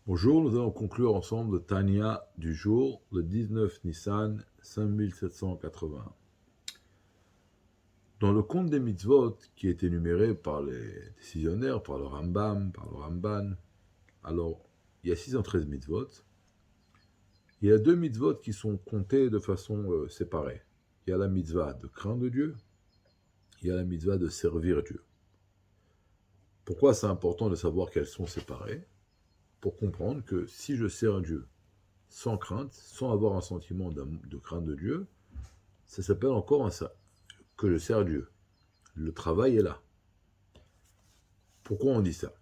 Bonjour, nous allons conclure ensemble le Tanya du jour, le 19 Nissan 5780. Dans le compte des mitzvot qui est énuméré par les décisionnaires, par le Rambam, par le Ramban, alors il y a 613 mitzvot. Il y a deux mitzvot qui sont comptés de façon séparée. Il y a la mitzvah de craindre Dieu, il y a la mitzvah de servir Dieu. Pourquoi c'est important de savoir qu'elles sont séparées? Pour comprendre que si je sers Dieu sans crainte, sans avoir un sentiment de crainte de Dieu, ça s'appelle encore que je sers Dieu. Le travail est là. Pourquoi on dit ça?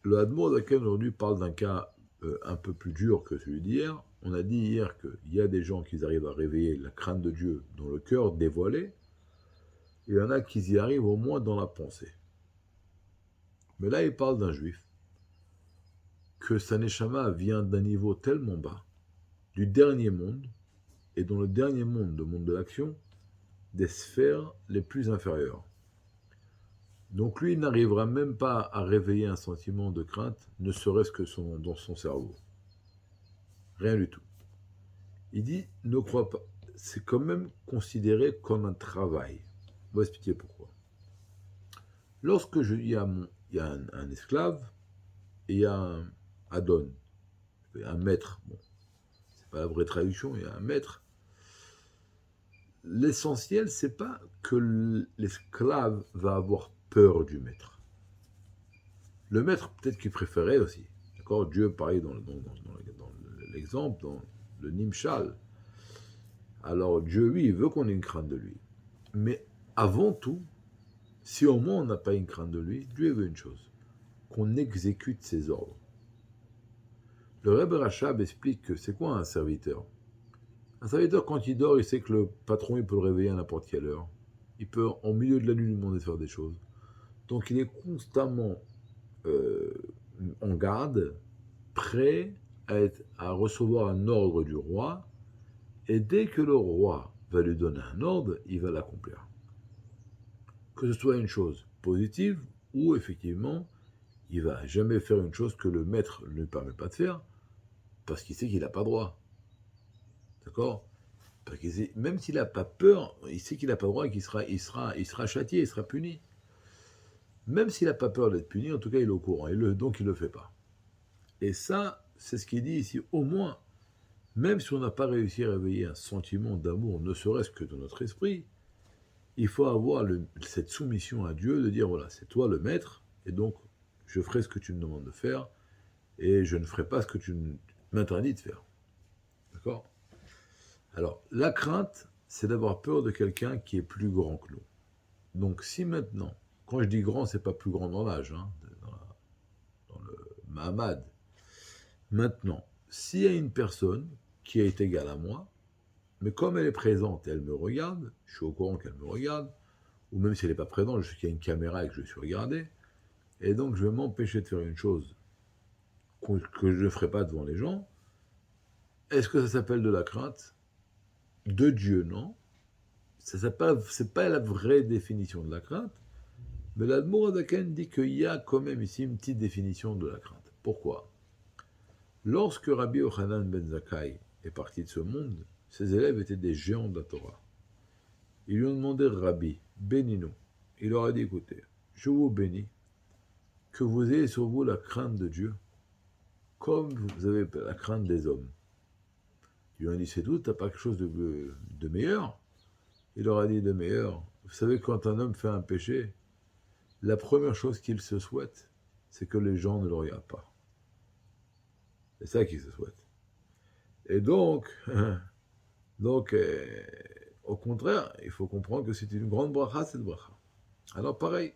Le Hadmour d'Aken aujourd'hui parle d'un cas un peu plus dur que celui d'hier. On a dit hier qu'il y a des gens qui arrivent à réveiller la crainte de Dieu dans le cœur dévoilé, et il y en a qui y arrivent au moins dans la pensée. Mais là, il parle d'un juif, que sa neshama vient d'un niveau tellement bas, du dernier monde, et dans le dernier monde, le monde de l'action, des sphères les plus inférieures. Donc lui, il n'arrivera même pas à réveiller un sentiment de crainte, ne serait-ce que dans son cerveau. Rien du tout. Il dit, ne crois pas. C'est quand même considéré comme un travail. On va expliquer pourquoi. Lorsque il y a un esclave, et il y a un adon, un maître. Bon, c'est pas la vraie traduction, il y a un maître. L'essentiel, c'est pas que l'esclave va avoir peur du maître. Le maître, peut-être qu'il préférait aussi. D'accord? Dieu, pareil, dans l'exemple, dans le Nimshal. Alors, Dieu, oui, il veut qu'on ait une crainte de lui. Mais avant tout, si au moins on n'a pas une crainte de lui, Dieu veut une chose, qu'on exécute ses ordres. Le Rebbe Rachab explique que c'est quoi un serviteur? Un serviteur, quand il dort, il sait que le patron, il peut le réveiller à n'importe quelle heure. Il peut, en milieu de la nuit, lui demander de faire des choses. Donc, il est constamment en garde, prêt à recevoir un ordre du roi, et dès que le roi va lui donner un ordre, il va l'accomplir. Que ce soit une chose positive, ou effectivement, il ne va jamais faire une chose que le maître ne lui permet pas de faire, parce qu'il sait qu'il n'a pas droit. D'accord? Parce qu'il sait, même s'il n'a pas peur, il sait qu'il n'a pas droit et qu'il sera châtié, il sera puni. Même s'il n'a pas peur d'être puni, en tout cas, il est au courant, donc il ne le fait pas. Et ça, c'est ce qu'il dit ici, au moins, même si on n'a pas réussi à réveiller un sentiment d'amour, ne serait-ce que dans notre esprit, il faut avoir cette soumission à Dieu, de dire, voilà, c'est toi le maître, et donc je ferai ce que tu me demandes de faire, et je ne ferai pas ce que tu m'interdis de faire. D'accord? Alors, la crainte, c'est d'avoir peur de quelqu'un qui est plus grand que nous. Donc, si maintenant, quand je dis grand, c'est pas plus grand dans l'âge, hein, dans le Mahamad. Maintenant, s'il y a une personne qui est égale à moi, mais comme elle est présente et elle me regarde, je suis au courant qu'elle me regarde, ou même si elle n'est pas présente, je sais qu'il y a une caméra et que je suis regardé, et donc je vais m'empêcher de faire une chose que je ne ferai pas devant les gens. Est-ce que ça s'appelle de la crainte? De Dieu, non. C'est pas la vraie définition de la crainte, mais l'Admour Adaken dit qu'il y a quand même ici une petite définition de la crainte. Pourquoi? Lorsque Rabbi Yochanan ben Zakkai est parti de ce monde, ses élèves étaient des géants de la Torah. Ils lui ont demandé, Rabbi, bénis-nous. Il leur a dit, écoutez, je vous bénis, que vous ayez sur vous la crainte de Dieu, comme vous avez la crainte des hommes. Ils lui ont dit, c'est tout, t'as pas quelque chose de meilleur? Il leur a dit, de meilleur. Vous savez, quand un homme fait un péché, la première chose qu'il se souhaite, c'est que les gens ne le regardent pas. C'est ça qu'il se souhaite. Et donc, au contraire, il faut comprendre que c'est une grande bracha, cette bracha. Alors pareil,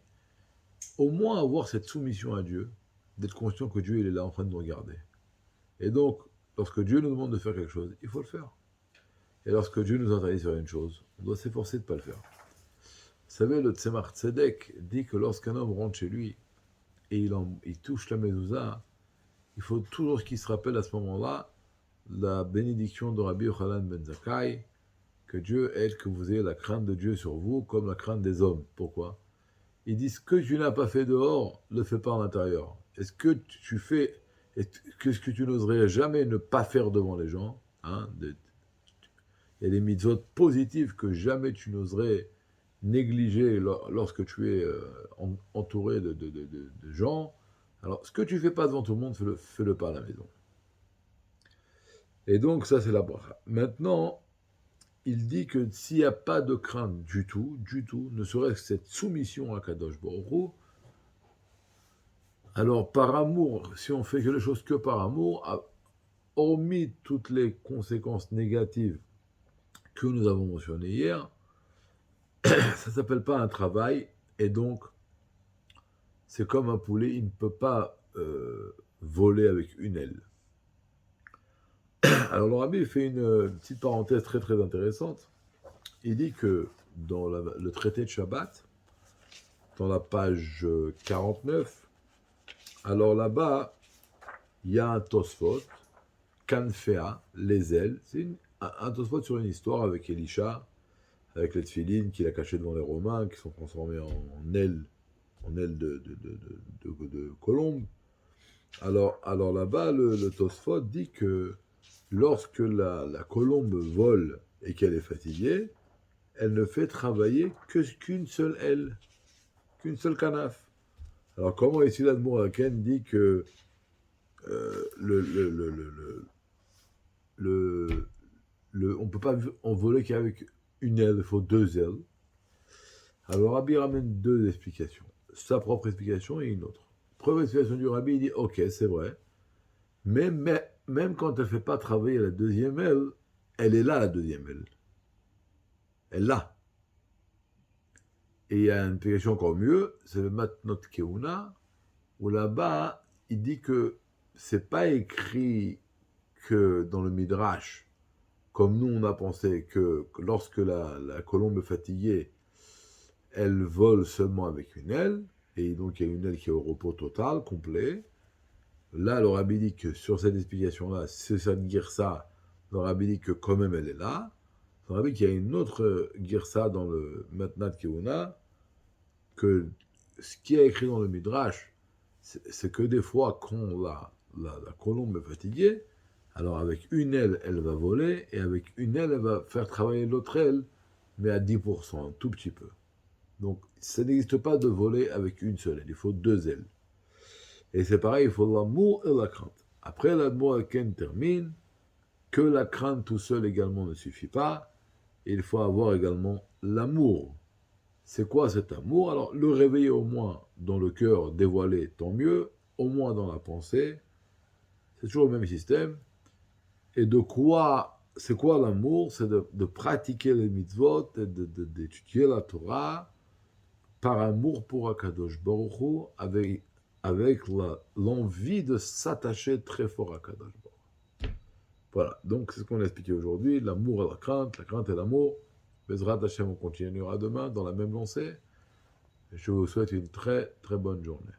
au moins avoir cette soumission à Dieu, d'être conscient que Dieu il est là en train de nous regarder. Et donc, lorsque Dieu nous demande de faire quelque chose, il faut le faire. Et lorsque Dieu nous interdit de faire une chose, on doit s'efforcer de ne pas le faire. Vous savez, le Tzemar Tzedek dit que lorsqu'un homme rentre chez lui et il touche la mezouza, il faut toujours qu'il se rappelle à ce moment-là la bénédiction de Rabbi Yochanan ben Zakkai, que Dieu aide que vous ayez la crainte de Dieu sur vous comme la crainte des hommes. Pourquoi? Ils disent, ce que tu n'as pas fait dehors, ne le fais pas en intérieur. Et ce que tu fais Et qu'est-ce que tu n'oserais jamais ne pas faire devant les gens, hein, il y a des mitzvot positives que jamais tu n'oserais négliger lorsque tu es entouré de gens. Alors, ce que tu fais pas devant tout le monde, fais-le pas à la maison. Et donc, ça, c'est la bracha. Maintenant, il dit que s'il n'y a pas de crainte du tout, ne serait-ce que cette soumission à Kadosh Baruch Hu, alors par amour, si on fait quelque chose que par amour, hormis toutes les conséquences négatives que nous avons mentionnées hier, ça ne s'appelle pas un travail, et donc c'est comme un poulet, il ne peut pas voler avec une aile. Alors le rabbi fait une petite parenthèse très très intéressante. Il dit que dans le traité de Shabbat, dans la page 49, alors là-bas, il y a un Tosfot, Kanfea, les ailes. C'est un Tosfot sur une histoire avec Elisha, avec les tefilines qu'il a cachées devant les Romains, qui sont transformés en ailes de colombe. Alors là-bas, le Tosfot dit que lorsque la colombe vole et qu'elle est fatiguée, elle ne fait travailler qu'une seule aile, qu'une seule canaf. Alors comment ici l'Admoraken dit que on ne peut pas en voler qu'avec une aile, il faut deux ailes. Alors Rabbi ramène deux explications, sa propre explication et une autre. Première explication du Rabbi, il dit ok, c'est vrai, mais même quand elle ne fait pas travailler la deuxième aile, elle est là, la deuxième aile. Elle l'a. Et il y a une explication encore mieux, c'est le Matnot Keuna, où là-bas, il dit que c'est pas écrit que dans le Midrash, comme nous on a pensé que lorsque la colombe est fatiguée, elle vole seulement avec une aile, et donc il y a une aile qui est au repos total, complet. Là, le rabbi dit que sur cette explication-là, c'est cette girsa, le rabbi dit que quand même elle est là. Le rabbi dit qu'il y a une autre girsa dans le Matnat Keuna, que ce qui est écrit dans le Midrash, c'est que des fois, quand la colombe est fatiguée, alors avec une aile, elle va voler, et avec une aile, elle va faire travailler l'autre aile, mais à 10%, un tout petit peu. Donc, ça n'existe pas de voler avec une seule aile, il faut deux ailes. Et c'est pareil, il faut l'amour et la crainte. Après, l'Admoraken termine que la crainte tout seul également ne suffit pas, il faut avoir également l'amour. C'est quoi cet amour? Alors, le réveiller au moins dans le cœur dévoilé, tant mieux, au moins dans la pensée, c'est toujours le même système. Et c'est quoi l'amour? C'est de pratiquer les mitzvot, et d'étudier la Torah par amour pour Akadosh Baruch Hu, avec l'envie de s'attacher très fort à Akadosh Baruch Hu. Voilà, donc c'est ce qu'on a expliqué aujourd'hui, l'amour et la crainte et l'amour. Bezrat Hashem, on continuera demain dans la même lancée. Je vous souhaite une très très bonne journée.